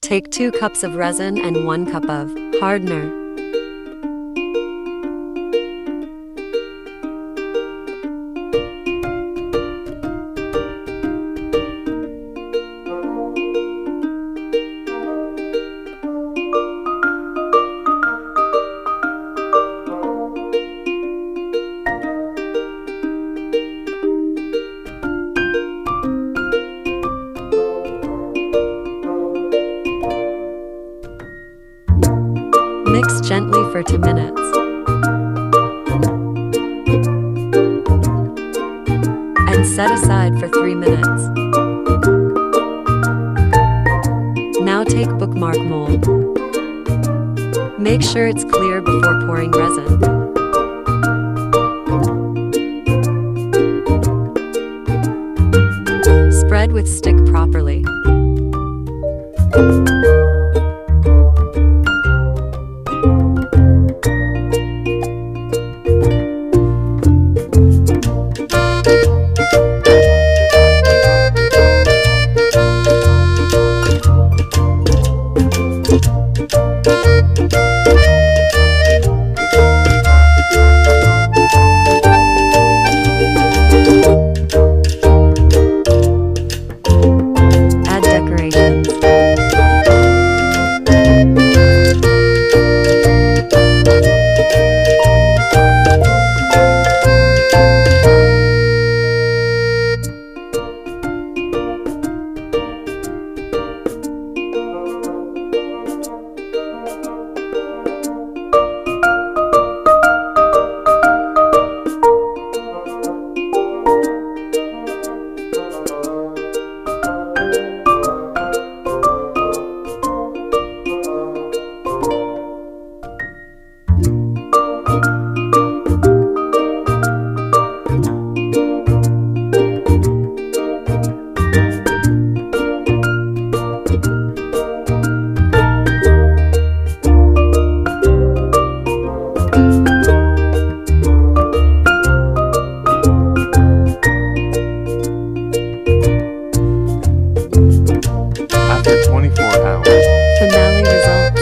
Take 2 cups of resin and 1 cup of hardener. Mix gently for 2 minutes. And set aside for 3 minutes. Now take bookmark mold. Make sure it's clear before pouring resin. Spread with stick properly. Add decorations. After 24 hours. Finale results.